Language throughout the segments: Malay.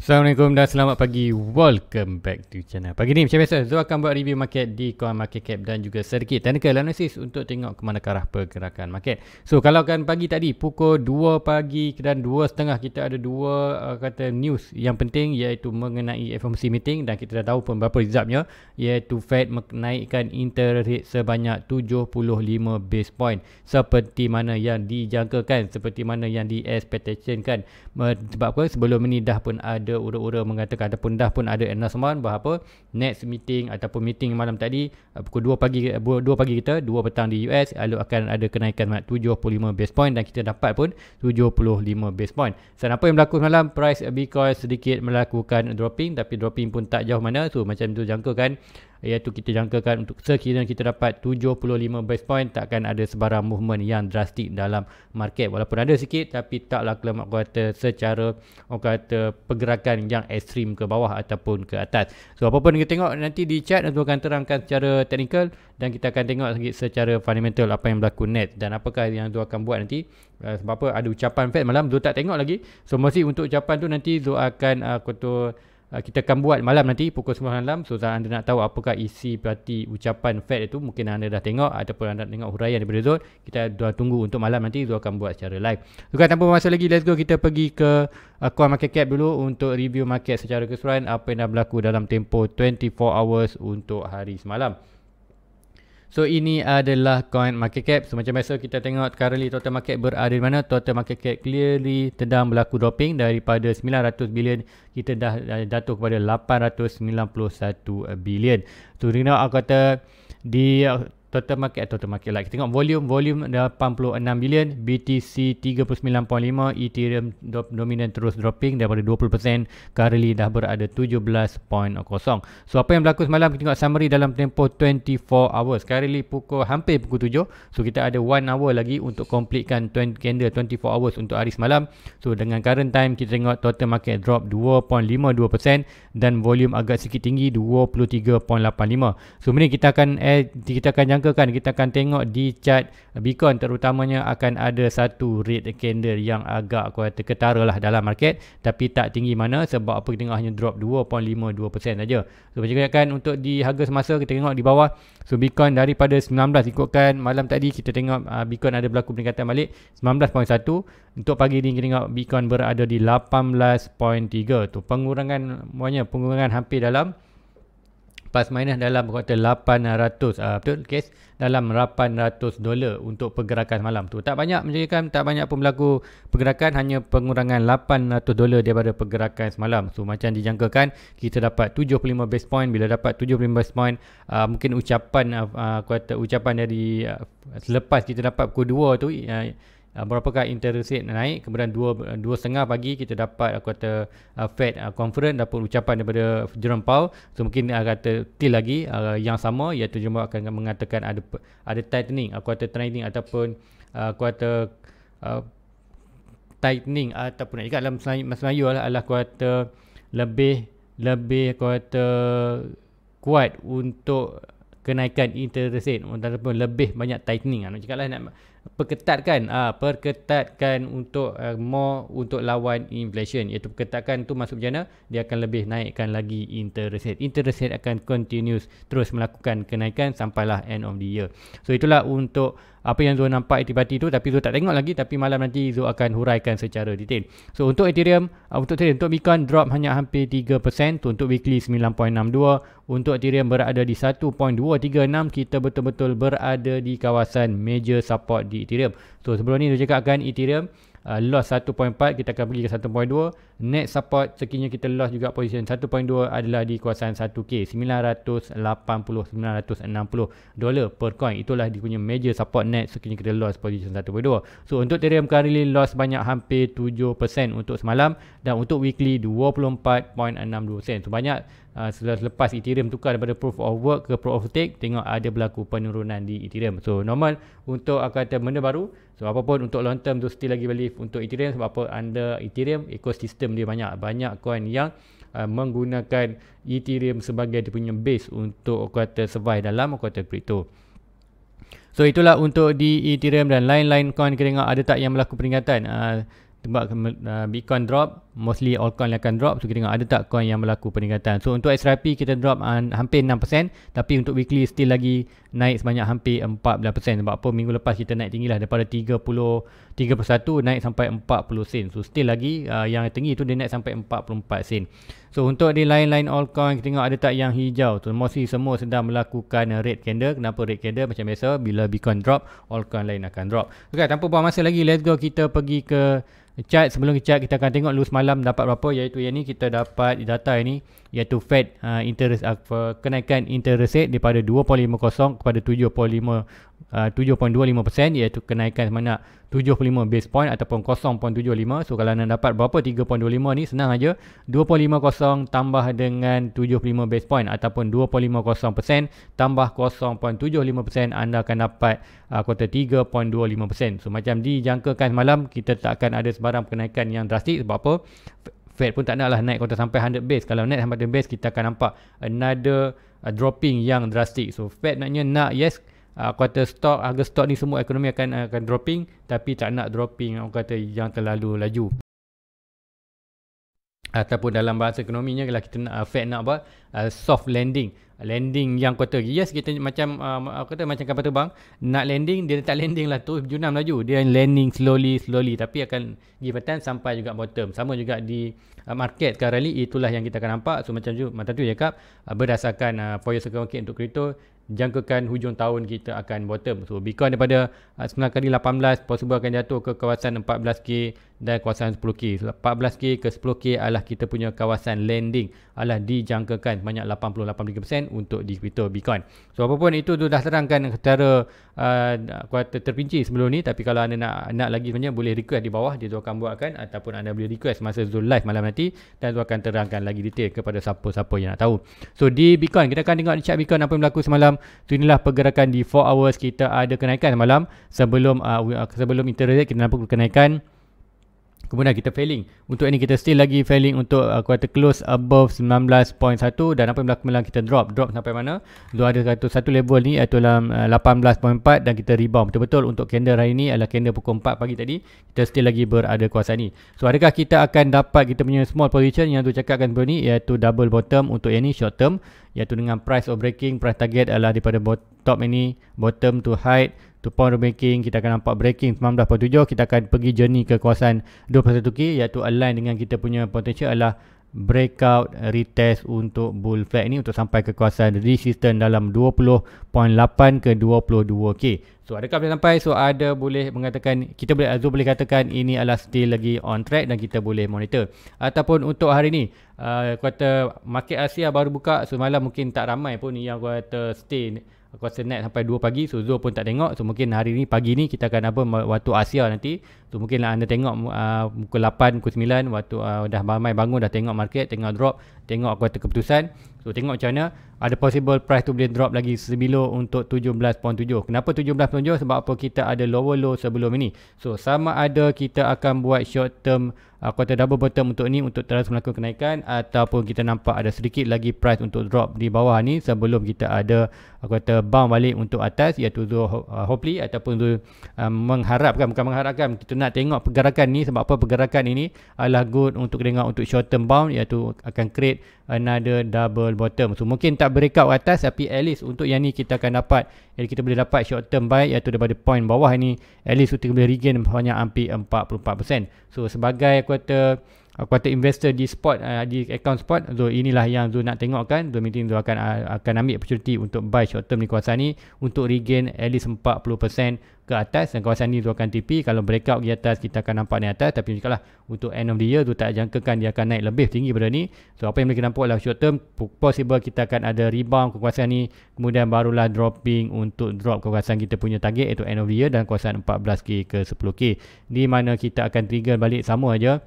Assalamualaikum dan selamat pagi. Welcome back to channel. Pagi ni macam biasa Zul akan buat review market di coin market cap dan juga sedikit technical analysis untuk tengok ke mana arah pergerakan market. So kalau kan pagi tadi pukul 2 pagi dan 2.30 kita ada dua kata news yang penting, iaitu mengenai FOMC meeting dan kita dah tahu pun berapa resultnya, iaitu Fed menaikkan interest rate sebanyak 75 base point seperti mana yang dijangkakan, seperti mana yang di expectationkan. Sebab apa? Sebelum ini dah pun ada ura-ura mengatakan ataupun dah pun ada announcement bahawa next meeting ataupun meeting malam tadi pukul 2 pagi kita 2 petang di US, lalu akan ada kenaikan 75 base point dan kita dapat pun 75 base point. So apa yang berlaku semalam, price Bitcoin sedikit melakukan dropping, tapi dropping pun tak jauh mana. So macam tu jangkakan, iaitu kita jangkakan untuk sekiranya kita dapat 75 base point takkan ada sebarang movement yang drastik dalam market, walaupun ada sikit tapi taklah kalau kata secara kata pergerakan yang ekstrim ke bawah ataupun ke atas. So apa pun kita tengok nanti di chart, aku akan terangkan secara technical dan kita akan tengok sikit secara fundamental apa yang berlaku next dan apakah yang Zul akan buat nanti. Sebab apa, ada ucapan Fed malam Zul tak tengok lagi, so mesti untuk ucapan tu nanti Zul akan kita akan buat malam nanti pukul 9 malam. So anda nak tahu apakah isi parti ucapan Fed itu, mungkin anda dah tengok ataupun anda tengok huraian daripada Zul, kita dah tunggu untuk malam nanti Zul akan buat secara live. So tanpa masa lagi, let's go, kita pergi ke coin market cap dulu untuk review market secara keseluruhan apa yang dah berlaku dalam tempoh 24 hours untuk hari semalam. So ini adalah coin market cap. So macam biasa kita tengok currently total market berada di mana. Total market cap clearly sedang berlaku dropping daripada 900 bilion, kita dah jatuh kepada 891 bilion. So tengok aku kata di total market lah, kita tengok volume 86 bilion, BTC 39.5, Ethereum dominan terus dropping daripada 20%, currently dah berada 17.0. So apa yang berlaku semalam, kita tengok summary dalam tempoh 24 hours, currently hampir pukul 7. So kita ada 1 hour lagi untuk completekan candle 24 hours untuk hari semalam. So dengan current time kita tengok total market drop 2.52% dan volume agak sikit tinggi 23.85. So ini kita akan jangkakan, kita akan tengok di chart Bitcoin terutamanya akan ada satu red candle yang agak kuat ketara lah dalam market, tapi tak tinggi mana. Sebab apa, kita tengok hanya drop 2.52% saja. So kan untuk di harga semasa kita tengok di bawah. So Bitcoin daripada 19 ikutkan malam tadi kita tengok Bitcoin ada berlaku peningkatan balik 19.1. Untuk pagi ni kita tengok Bitcoin berada di 18.3. Tu pengurangan hampir dalam plus minus dalam kata 800 betul guys, dalam $800 untuk pergerakan malam tu. Tak banyak menjadikan, tak banyak pun berlaku pergerakan, hanya pengurangan $800 daripada pergerakan semalam. So macam dijangkakan kita dapat 75 base point. Bila dapat 75 base point, mungkin ucapan dari selepas kita dapat pukul 2 tu, berapakah interest rate naik, kemudian 2.30 pagi kita dapat Fed conference, dapat ucapan daripada Jerome Powell. So mungkin kata till lagi yang sama, iaitu Jerome akan mengatakan ada tightening, tightening ataupun tightening ataupun nak cakap dalam Melayu adalah lebih kuat untuk kenaikan interest rate ataupun lebih banyak tightening, nak cakap lah, nak perketatkan untuk untuk lawan inflation, iaitu perketatkan tu maksud macam mana, dia akan lebih naikkan lagi interest rate akan continuous terus melakukan kenaikan sampailah end of the year. So itulah untuk apa yang Zul nampak aktiviti tu, tapi Zul tak tengok lagi, tapi malam nanti Zul akan huraikan secara detail. So untuk Ethereum, untuk Bitcoin drop hanya hampir 3%, untuk weekly 9.62, untuk Ethereum berada di 1.236, kita betul-betul berada di kawasan major support di Ethereum. So sebelum ni Zul cakapkan Ethereum loss 1.4, kita akan pergi ke 1.2. Next support sekiranya kita loss juga position 1.2 adalah di kawasan 1K, $960 per coin. Itulah dia punya major support net sekiranya kita loss position 1.2. So untuk Ethereum currently loss banyak hampir 7% untuk semalam, dan untuk weekly 24.62%. So banyak selepas Ethereum tukar daripada proof of work ke proof of stake, tengok ada berlaku penurunan di Ethereum. So normal untuk benda baru. So apapun untuk long term tu still lagi believe untuk Ethereum. Sebab apa, under Ethereum ekosistem dia banyak coin yang menggunakan Ethereum sebagai dia punya base untuk survive dalam crypto. So itulah untuk di Ethereum dan lain-lain coin. Kita tengok ada tak yang berlaku peningkatan. sebab Bitcoin drop, mostly altcoin akan drop. So kita tengok ada tak coin yang berlaku peningkatan. So untuk XRP kita drop hampir 6%, tapi untuk weekly still lagi naik sebanyak hampir 14%. Sebab apa, minggu lepas kita naik tinggi lah, daripada 33 per 1 naik sampai 40 sen. So still lagi yang tinggi tu dia naik sampai 44 sen. So untuk di lain-lain altcoin, kita tengok ada tak yang hijau. So mostly semua sedang melakukan red candle. Kenapa red candle? Macam biasa, bila Bitcoin drop, altcoin lain akan drop. Okay, tanpa buang masa lagi, let's go kita pergi ke chart. Sebelum ke chart, kita akan tengok dulu semalam dapat berapa, iaitu yang ni kita dapat data ini, iaitu Fed interest kenaikan interest rate daripada 2.50 kepada 7.25%, iaitu kenaikan sebanyak 75 base point ataupun 0.75. So kalau anda dapat berapa 3.25 ni, senang aja, 2.50 tambah dengan 75 base point ataupun 2.50% tambah 0.75%, anda akan dapat kuota 3.25%. So macam dijangkakan semalam, kita tak akan ada sebarang kenaikan yang drastik. Sebab apa? Fed pun tak nak lah naik kuota sampai 100 base. Kalau naik sampai 100 base, kita akan nampak another dropping yang drastik. So Fed nak yes, kuota stok, harga stok ni semua ekonomi akan dropping, tapi tak nak dropping kata yang terlalu laju. Ataupun dalam bahasa ekonominya, kalau kita nak Fed nak apa, soft landing yang kata yes, kita macam kata macam kapal terbang nak landing, dia tak landing lah tu junam laju, dia landing slowly tapi akan give a time sampai juga bottom. Sama juga di market sekarang ni, itulah yang kita akan nampak. So macam tu cakap, berdasarkan Foyer Circle Market untuk kripto, jangkakan hujung tahun kita akan bottom. So Bitcoin daripada 9 kali 18 possible akan jatuh ke kawasan 14k dan kawasan 10k. So 14k ke 10k adalah kita punya kawasan landing, adalah dijangkakan banyak 80-83% untuk di kripto Bitcoin. So apapun itu tu dah terangkan secara terperinci sebelum ni, tapi kalau anda nak lagi sebenarnya boleh request di bawah, dia tu akan buatkan, ataupun anda boleh request masa Zul live malam nanti, dan tu akan terangkan lagi detail kepada siapa-siapa yang nak tahu. So di Bitcoin, kita akan tengok di chart Bitcoin apa yang berlaku semalam. So inilah pergerakan di 4 hours, kita ada kenaikan semalam. Sebelum interest rate kita nampak kenaikan, kemudian kita failing. Untuk ini kita still lagi failing untuk kuartal close above 19.1, dan apa yang berlaku malam kita drop sampai mana? So ada satu level ni iaitu dalam 18.4, dan kita rebound betul-betul untuk candle hari ni adalah candle pukul 4 pagi tadi. Kita still lagi berada kuasa ni. So adakah kita akan dapat kita punya small position yang tu cakapkan sebelum ni, iaitu double bottom untuk yang ni short term, iaitu dengan price of breaking, price target adalah daripada top ini, bottom to height to point of breaking, kita akan nampak breaking 19.7, kita akan pergi journey ke kawasan 21k, iaitu align dengan kita punya potential adalah breakout retest untuk bull flag ni untuk sampai ke kawasan resistance dalam 20.8 ke 22k. So adakah boleh sampai? So ada boleh mengatakan, kita boleh Azul boleh katakan ini adalah still lagi on track dan kita boleh monitor. Ataupun untuk hari ni kuartal market Asia baru buka, so malam mungkin tak ramai pun yang kuartal stay kuasa net sampai 2 pagi. So Zul pun tak tengok. So mungkin hari ni pagi ni kita akan apa waktu Asia nanti. So mungkin anda tengok pukul 8, pukul 9 waktu dah ramai bangun, dah tengok market, tengok drop, tengok kuartal keputusan. So tengok macam mana. Ada possible price tu boleh drop lagi sebilo untuk 17.7. Kenapa 17.7? Sebab apa? Kita ada lower low sebelum ini. So sama ada kita akan buat short term kuartal double bottom untuk ni, untuk terus melakukan kenaikan, ataupun kita nampak ada sedikit lagi price untuk drop di bawah ni sebelum kita ada kuartal bounce balik untuk atas, iaitu hopefully ataupun mengharapkan, bukan mengharapkan, kita nak tengok pergerakan ni. Sebab apa? Pergerakan ini adalah good untuk tengok untuk short term bounce, iaitu akan create another double bottom. So mungkin tak breakout atas, tapi at least untuk yang ni kita akan dapat, jadi kita boleh dapat short term buy, iaitu daripada point bawah ni at least kita boleh regain banyak hampir 44%. So sebagai kuartal investor di spot, di account spot, so inilah yang Zul nak tengok kan. Zul meeting Zul akan ambil opportunity untuk buy short term di kawasan ni untuk regain at least 40% ke atas, dan kawasan ni Zul akan TP. Kalau breakout di atas, kita akan nampak ni atas, tapi jikalau untuk end of the year Zul tak jangkakan dia akan naik lebih tinggi pada ni. So apa yang boleh kita nampak adalah short term possible kita akan ada rebound ke kawasan ni, kemudian barulah dropping untuk drop ke kawasan kita punya target, iaitu end of the year dan kawasan 14k ke 10k, di mana kita akan trigger balik sama aja.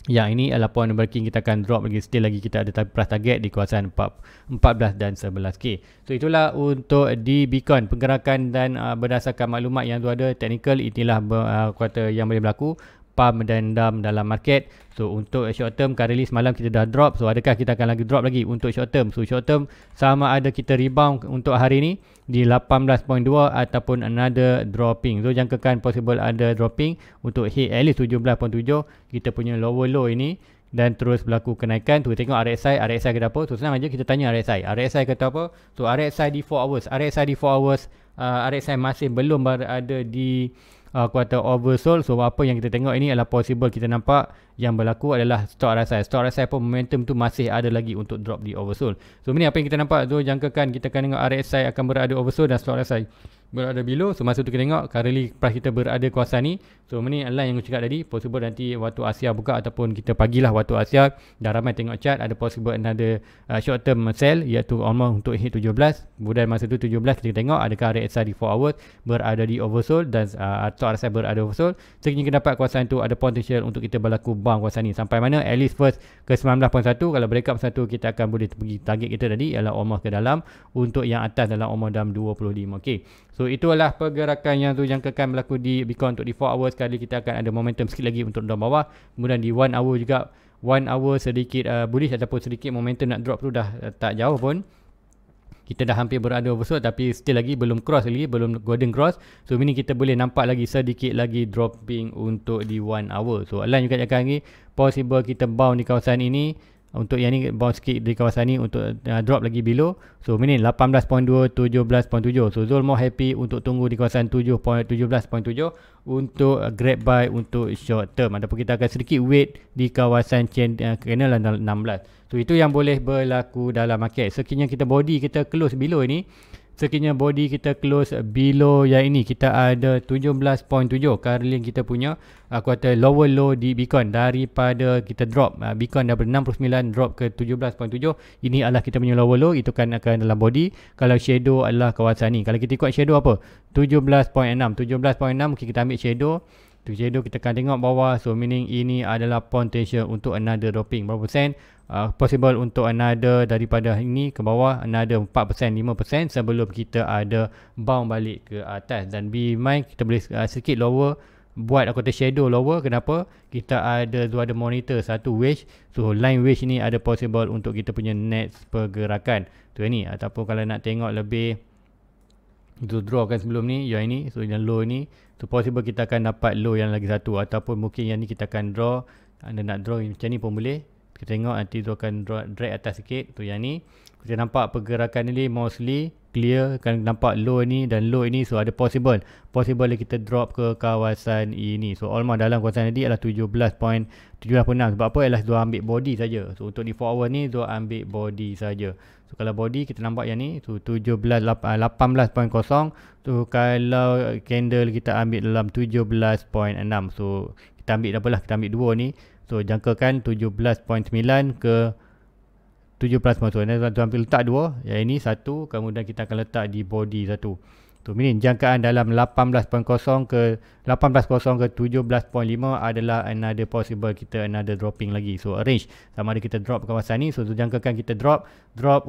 Yang ini adalah point breaking, kita akan drop lagi, still lagi kita ada price target di kawasan 14 dan 11k. So itulah untuk di Bitcoin pergerakan, dan berdasarkan maklumat yang tu ada technical, inilah kuartal yang boleh berlaku. pump dan dump dalam market. So untuk short term currently semalam kita dah drop. So adakah kita akan lagi drop lagi untuk short term? So short term sama ada kita rebound untuk hari ni di 18.2 ataupun another dropping. So jangkakan possible ada dropping untuk hit at least 17.7 kita punya lower low ini dan terus berlaku kenaikan. Tu tengok RSI kata apa? So senang aja kita tanya RSI kata apa? So RSI di 4 hours, RSI masih belum berada di kuartal oversold. So apa yang kita tengok ini adalah possible kita nampak yang berlaku adalah stock RSI pun momentum tu masih ada lagi untuk drop di oversold. So ini apa yang kita nampak. So jangkakan kita akan tengok RSI akan berada oversold dan stock RSI berada below. So masa tu kita tengok currently price kita berada kawasan ni. So ini adalah yang aku cakap tadi, possible nanti waktu Asia buka ataupun kita pagilah waktu Asia dah ramai tengok chart, ada possible another short term sell iaitu almost untuk hit 17. Kemudian masa tu 17 kita tengok adakah RSI di 4 hours berada di oversold dan stock RSI berada oversold. Sekiranya kita dapat kawasan tu ada potential untuk kita berlaku bounce kawasan ni sampai mana, at least first ke 19.1. Kalau breakup satu kita akan boleh pergi target kita tadi ialah almost ke dalam, untuk yang atas dalam almost dalam 25. Okay, so itulah pergerakan yang tu jangkakan berlaku di Bitcoin untuk di 4 hours. Kali kita akan ada momentum sikit lagi untuk down bawah. Kemudian di 1 hour juga, 1 hour sedikit bullish ataupun sedikit momentum nak drop tu dah tak jauh pun. Kita dah hampir berada oversold tapi still lagi belum cross lagi, belum golden cross. So ini kita boleh nampak lagi sedikit lagi dropping untuk di 1 hour. So Alan juga cakap lagi possible kita bounce di kawasan ini. Untuk yang ni bounce sikit di kawasan ni untuk drop lagi below. So ini 18.2, 17.7. So Zul more happy untuk tunggu di kawasan 17.7 untuk grab buy untuk short term. Ataupun kita akan sedikit wait di kawasan chain candle 16. So itu yang boleh berlaku dalam market. Sekiranya kita body kita close below ini, sekiranya body kita close below yang ini, kita ada 17.7 currently kita punya kuartal lower low di Bitcoin daripada kita drop Bitcoin daripada 69 drop ke 17.7. Ini adalah kita punya lower low, itu kan akan dalam body. Kalau shadow adalah kawasan ni. Kalau kita ikut shadow apa? 17.6 mungkin kita ambil shadow. Shadow kita akan tengok bawah. So meaning ini adalah potential untuk another dropping. Berapa persen? Possible untuk another daripada ini ke bawah, another 4%, 5% sebelum kita ada bounce balik ke atas. Dan be mind kita boleh sedikit lower, buat aku kata shadow lower. Kenapa? Kita ada monitor satu wedge. So line wedge ni ada possible untuk kita punya next pergerakan tu ni. Ataupun kalau nak tengok lebih itu draw kan sebelum ni yang ini, so yang low ni, so possible kita akan dapat low yang lagi satu, ataupun mungkin yang ni kita akan draw. Anda nak draw macam ni pun boleh. Kita tengok nanti tu akan drag atas sikit. Tu yang ni kita nampak pergerakan ni mostly clear, kan nampak low ni dan low ini. So ada possible kita drop ke kawasan ini. So almost dalam kawasan tadi adalah 17.76. Sebab apa? Ialah Zul ambil body saja. So untuk di 4 hour ni Zul ambil body saja. So kalau body kita nampak yang ni, so 18.0. So kalau candle kita ambil dalam 17.6. So kita ambil apalah, kita ambil dua ni. So jangkakan 17.9 ke 17.9. So nanti tuan ambil letak dua, yang ini satu, kemudian kita akan letak di body satu. So ini jangkaan dalam 18.0 ke 17.5 adalah another possible kita another dropping lagi. So range sama ada kita drop kawasan ni. So jangkakan kita drop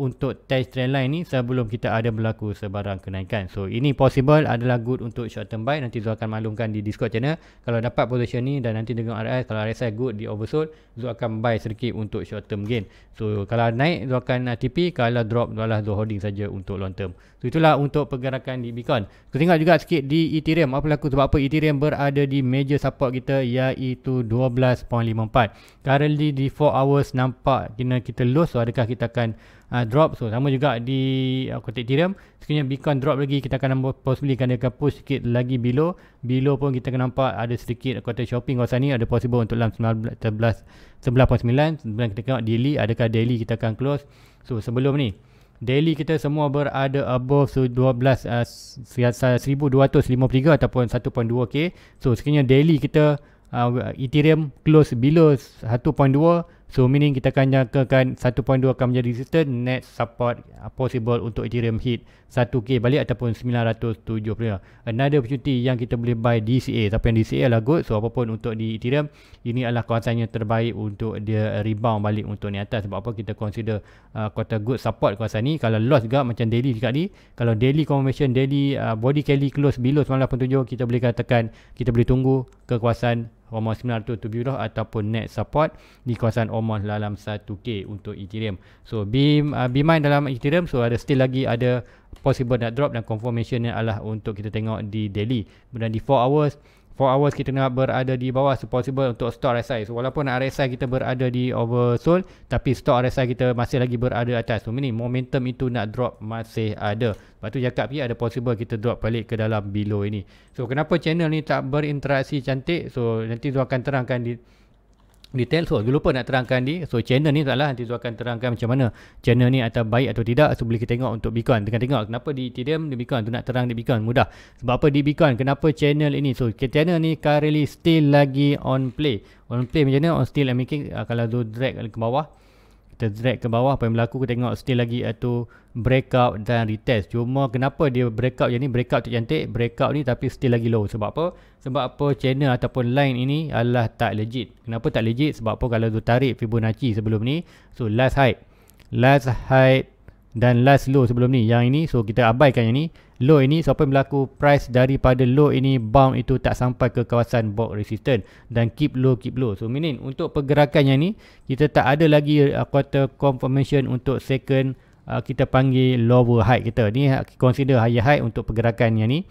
untuk test trend line ni sebelum kita ada berlaku sebarang kenaikan. So ini possible adalah good untuk short term buy. Nanti Zul akan maklumkan di Discord channel. Kalau dapat position ni dan nanti dengan RSI, kalau RSI good di oversold, Zul akan buy sedikit untuk short term gain. So kalau naik Zul akan TP, kalau drop adalah Zul holding saja untuk long term. So itulah untuk pergerakan di Bitcoin. Kita tengok juga sikit di Ethereum apa berlaku. Sebab apa? Ethereum berada di major support kita iaitu 12.54. Currently di 4 hours nampak kita lose. So adakah kita akan drop? So sama juga di kotak Ethereum. Sekiranya Bitcoin drop lagi, kita akan possibly dia akan push sikit lagi below pun kita akan nampak ada sedikit kotak shopping kawasan ni, ada possible untuk dalam 11.9. Kemudian kita tengok daily, adakah daily kita akan close. So sebelum ni daily kita semua berada above 12,1253 ataupun 1.2k. So sekiranya daily kita Ethereum close below 1.2, so meaning kita akan jangkakan 1.2 akan menjadi resistance. Next support possible untuk Ethereum hit 1k balik ataupun 970. Another opportunity yang kita boleh buy DCA. Tapi yang DCA adalah good. So apapun untuk di Ethereum, ini adalah kawasan yang terbaik untuk dia rebound balik untuk ni atas. Sebab apa? Kita consider kuartal good support kawasan ni. Kalau loss juga macam daily dekat ni, kalau daily confirmation, daily body candle close below 9.7, kita boleh katakan kita boleh tunggu ke kawasan almost 970 ataupun net support di kawasan almost dalam 1K untuk Ethereum. So be mind dalam Ethereum, so still lagi ada possible nak drop dan confirmation ni adalah untuk kita tengok di daily. Kemudian di 4 hours kita nak berada di bawah, so possible untuk stop RSI. So walaupun RSI kita berada di oversold, tapi stop RSI kita masih lagi berada atas. So meaning momentum itu nak drop masih ada. Lepas tu cakap ada possible kita drop balik ke dalam below ini. So kenapa channel ni tak berinteraksi cantik? So nanti Zul akan terangkan di detail. So lupa nak terangkan so channel ni taklah, nanti Zul akan terangkan macam mana channel ni atau baik atau tidak. So boleh kita tengok untuk Bitcoin, tengok kenapa di Ethereum, di Bitcoin tu nak terang di Bitcoin mudah. Sebab apa di Bitcoin, kenapa channel ini? So channel ni currently still lagi on play macam mana? On still and making. Kalau Zul drag ke bawah, kita drag ke bawah, apa yang berlaku kita tengok still lagi tu breakout dan retest. Cuma kenapa dia breakout je ni, breakout tu cantik, breakout ni tapi still lagi low. Sebab apa channel ataupun line ini adalah tak legit. Kenapa tak legit? Sebab apa kalau tu tarik Fibonacci sebelum ni, so last height dan last low sebelum ni, yang ini, so kita abaikan yang ni, low ini. So apa yang berlaku, price daripada low ini bounce itu tak sampai ke kawasan bulk resistance dan keep low. So meaning untuk pergerakan yang ni kita tak ada lagi quarter confirmation untuk second kita panggil lower height kita ni. Consider higher height untuk pergerakan yang ni.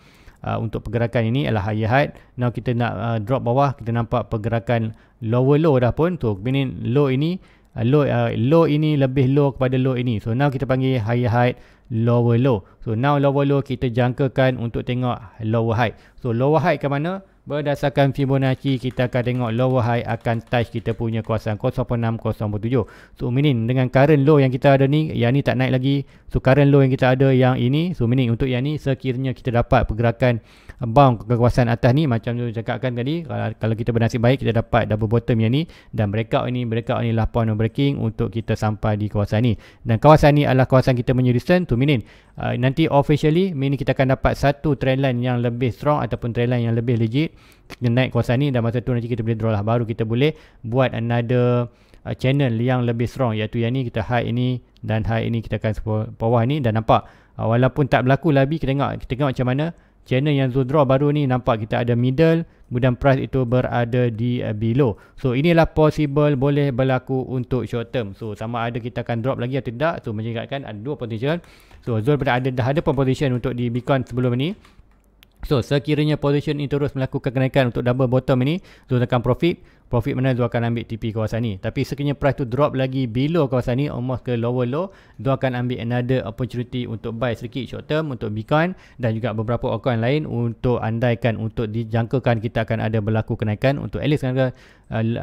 Untuk pergerakan ini adalah higher height. Now kita nak drop bawah, kita nampak pergerakan lower low dah pun. So meaning low ini low ini lebih low kepada low ini. So now kita panggil higher height, lower low. So now lower low kita jangkakan untuk tengok lower height. So lower height ke mana? Berdasarkan Fibonacci kita akan tengok lower high akan touch kita punya kawasan 0.607. So meaning dengan current low yang kita ada ni, yang ni tak naik lagi. So current low yang kita ada yang ini, so meaning untuk yang ni sekiranya kita dapat pergerakan bounce ke kawasan atas ni, macam tu cakapkan tadi, kalau kita bernasib baik kita dapat double bottom yang ni dan breakout ni lah point of breaking untuk kita sampai di kawasan ni. Dan kawasan ni adalah kawasan kita punya resistance. So meaning nanti officially meaning kita akan dapat satu trendline yang lebih strong ataupun trendline yang lebih legit, kita naik kawasan ni dan masa tu nanti kita boleh draw lah, baru kita boleh buat another channel yang lebih strong, iaitu yang ni kita high ini dan high ini kita akan bawah ni. Dan nampak walaupun tak berlaku lagi, kita tengok macam mana channel yang Zul draw baru ni, nampak kita ada middle, kemudian price itu berada di below. So inilah possible boleh berlaku untuk short term. So sama ada kita akan drop lagi atau tidak. So menjadikan ada dua potential. So Zul dah ada pun position untuk di Bitcoin sebelum ini. So sekiranya position ini terus melakukan kenaikan untuk double bottom ini, Zul akan profit mana Zul akan ambil TP kawasan ni. Tapi sekiranya price tu drop lagi below kawasan ni, almost ke lower low, Zul akan ambil another opportunity untuk buy sedikit short term untuk Bitcoin dan juga beberapa altcoin lain, untuk andaikan untuk dijangkakan kita akan ada berlaku kenaikan untuk at least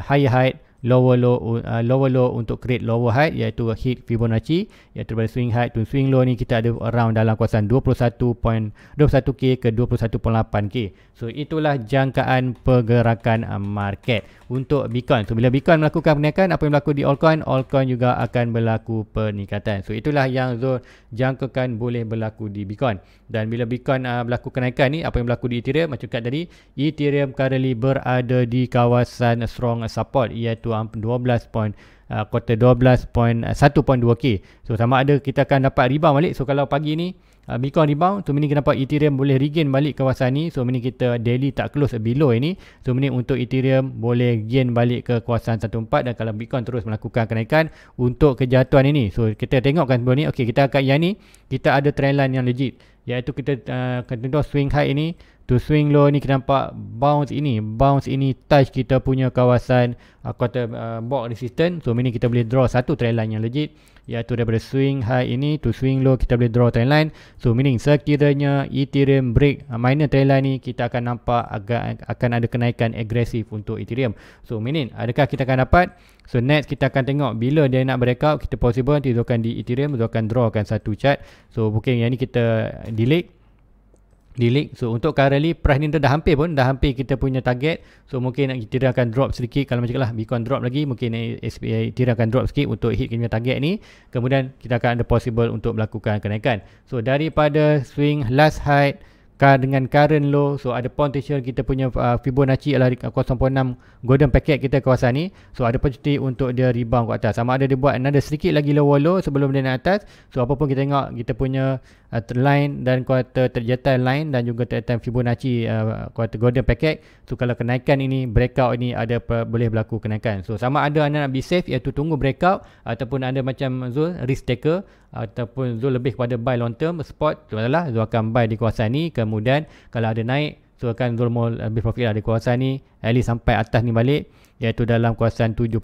higher height, lower low untuk create lower height, iaitu hit Fibonacci, iaitu dari swing height to swing low ni kita ada around dalam kawasan 21K ke 21.8K. So itulah jangkaan pergerakan market untuk Bitcoin. So bila Bitcoin melakukan peningkatan, apa yang berlaku di altcoin juga akan berlaku peningkatan. So itulah yang Zul jangkakan boleh berlaku di Bitcoin. Dan bila Bitcoin berlaku kenaikan ni, apa yang berlaku di Ethereum, macam kat tadi, Ethereum currently berada di kawasan strong support, iaitu 1.2K. So sama ada kita akan dapat rebound balik. So kalau pagi ni Bitcoin rebound, so meaning kenapa Ethereum boleh regain balik kawasan ni. So meaning kita daily tak close below ini. So meaning untuk Ethereum boleh gain balik ke kawasan 14. Dan kalau Bitcoin terus melakukan kenaikan untuk kejatuhan ini, so kita tengokkan sebelum ni, okey, kita akan yang ni kita ada trendline yang legit, iaitu kita contoh swing high ini to swing low ni, kita nampak bounce ini touch kita punya kawasan quarter bulk resistance. So meaning kita boleh draw satu trendline yang legit, iaitu daripada swing high ini to swing low kita boleh draw trendline. So meaning sekiranya Ethereum break minor trendline ni, kita akan nampak akan ada kenaikan agresif untuk Ethereum. So meaning adakah kita akan dapat? So next kita akan tengok bila dia nak breakout, kita possible nanti akan di Ethereum, akan drawkan satu chart. So mungkin yang ni kita delete. So untuk currently price ni dah hampir kita punya target. So mungkin Ethereum akan drop sedikit. Kalau macam lah Bitcoin drop lagi, mungkin Ethereum akan drop sikit untuk hit kita punya target ni. Kemudian kita akan ada possible untuk melakukan kenaikan. So daripada swing last height dengan current low, so ada potential kita punya Fibonacci adalah 0.6 golden packet kita kawasan ni, so ada potensi untuk dia rebound ke atas, sama ada dia buat another sedikit lagi low sebelum dia naik atas. So apa pun kita tengok kita punya line dan kuartal terjatan line dan juga terjatan Fibonacci kuartal golden packet. So kalau kenaikan ini, breakout ini ada boleh berlaku kenaikan. So sama ada anda nak be safe iaitu tunggu breakout, ataupun anda macam Zul risk taker, ataupun Zul lebih kepada buy long term spot, tu adalah Zul akan buy di kawasan ni, kemudian kalau ada naik Zul akan Zul mau lebih profit lah di kawasan ni, at least sampai atas ni balik, iaitu dalam kawasan 70%.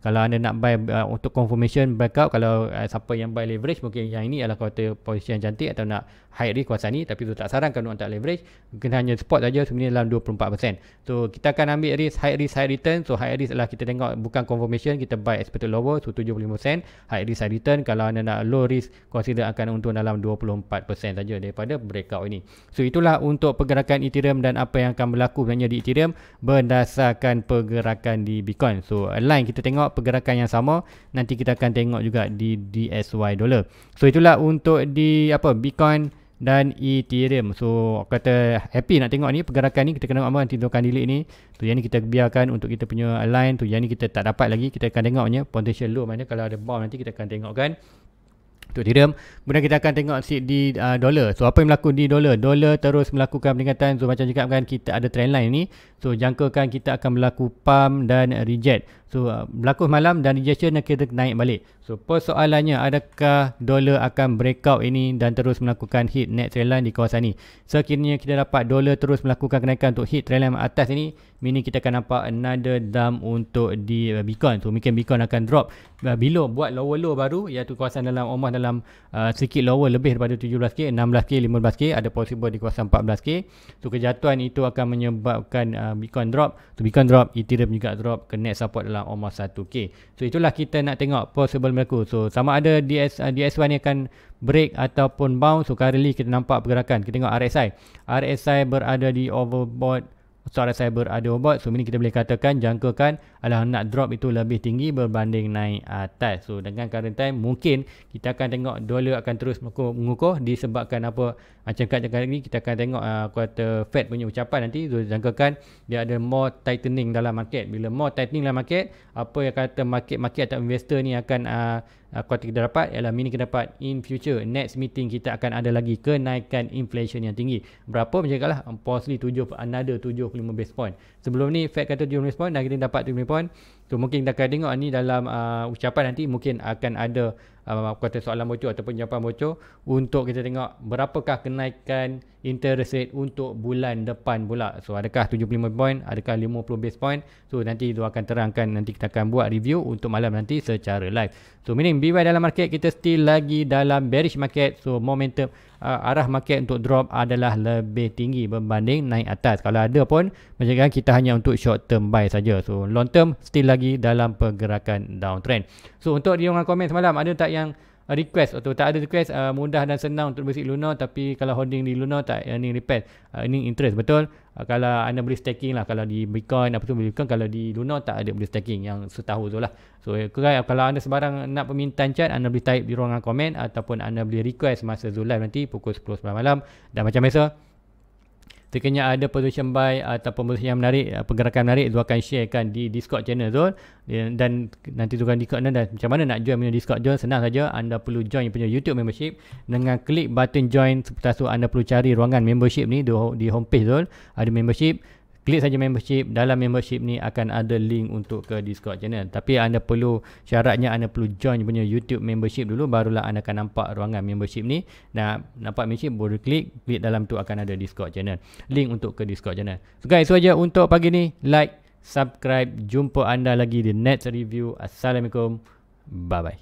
Kalau anda nak buy untuk confirmation breakout, kalau siapa yang buy leverage, mungkin yang ini adalah kuartal posisi yang cantik, atau nak high risk kawasan ni, tapi tu tak sarankan untuk tak leverage, mungkin hanya spot saja, sebenarnya dalam 24%. So kita akan ambil risk high return. So high risk adalah kita tengok bukan confirmation, kita buy expected lower, so 75%. High risk high return, kalau anda nak low risk, consider akan untung dalam 24% saja daripada breakout ini. So itulah untuk pergerakan Ethereum dan apa yang akan berlaku sebenarnya di Ethereum berdasarkan pergerakan di Bitcoin. So line kita tengok pergerakan yang sama, nanti kita akan tengok juga di DSY dollar. So itulah untuk di Bitcoin dan Ethereum. So kata happy nak tengok ni pergerakan ni, kita kena apa, nanti akan delete ni. Tu yang ni kita biarkan untuk kita punya line tu, yang ni kita tak dapat lagi, kita akan tengoknya potential low mana, kalau ada bomb nanti kita akan tengokkan untuk Ethereum. Kemudian kita akan tengok di dollar. So apa yang berlaku di dollar? Dollar terus melakukan peningkatan. So macam cakap kan, kita ada trend line ni. So jangkakan kita akan berlaku pump dan reject. So berlaku malam dan rejection dan kita naik balik. So persoalannya, adakah dolar akan breakout ini dan terus melakukan hit net trend line di kawasan ni? Sekiranya kita dapat dolar terus melakukan kenaikan untuk hit trend line atas ini, meaning kita akan nampak another dump untuk di Bitcoin. So mungkin Bitcoin akan drop below, buat lower low baru, iaitu kawasan dalam almost dalam sedikit lower, lebih daripada 17k, 16k, 15k, ada possible di kawasan 14k. So kejatuhan itu akan menyebabkan Bitcoin drop. So Bitcoin drop, Ethereum juga drop ke net support dalam almost 1k. So itulah kita nak tengok possible berlaku. So sama ada DSY ni akan break ataupun bounce. So currently kita nampak pergerakan, kita tengok RSI berada di overbought. So RSI berada overbought, so ini kita boleh katakan jangkakan adalah nak drop itu lebih tinggi berbanding naik atas. So dengan current time, mungkin kita akan tengok dolar akan terus mengukuh disebabkan apa, macam cakap ni kita akan tengok kuartal Fed punya ucapan nanti. So jangkakan dia ada more tightening dalam market. Bila more tightening dalam market, apa yang kata market atau investor ni akan kuartal kita dapat ialah mini kita dapat in future next meeting kita akan ada lagi kenaikan inflation yang tinggi. Berapa macam cakaplah, possibly another 75 base point. Sebelum ni Fed kata 75 base point dan kita dapat 75 point. So mungkin kita akan tengok ni dalam ucapan nanti, mungkin akan ada kata soalan bocor ataupun jawapan bocor untuk kita tengok berapakah kenaikan interest rate untuk bulan depan pula. So adakah 75 point, adakah 50 base point. So nanti itu akan terangkan, nanti kita akan buat review untuk malam nanti secara live. So meaning BY dalam market, kita still lagi dalam bearish market. So momentum arah market untuk drop adalah lebih tinggi berbanding naik atas. Kalau ada pun macam kita hanya untuk short term buy saja. So long term still lagi dalam pergerakan downtrend. So untuk di orang komen semalam, ada tak yang request atau tak ada request, mudah dan senang untuk basic Luna, tapi kalau holding di Luna tak earning repair, earning interest. Betul, kalau anda beli staking lah, kalau di Bitcoin apa tu beli Bitcoin, kalau di Luna tak ada beli staking yang setahu tu lah. So kalau anda sebarang nak permintaan chat, anda boleh type di ruangan komen ataupun anda boleh request masa Zul live nanti pukul 10 malam. Dan macam biasa, sekiranya ada position buy ataupun position yang menarik, pergerakan menarik, Zul akan sharekan di Discord channel Zul. Dan nanti Zul akan Discord dan macam mana nak join punya Discord Zul, senang saja. Anda perlu join punya YouTube membership dengan klik button join. Seperti tu anda perlu cari ruangan membership ni di homepage Zul, ada membership. Klik saja membership. Dalam membership ni akan ada link untuk ke Discord channel. Tapi anda perlu, syaratnya anda perlu join punya YouTube membership dulu, barulah anda akan nampak ruangan membership ni. Nah, nampak membership, baru klik dalam tu akan ada Discord channel, link untuk ke Discord channel. So guys, itu saja untuk pagi ni. Like, subscribe. Jumpa anda lagi di next review. Assalamualaikum. Bye bye.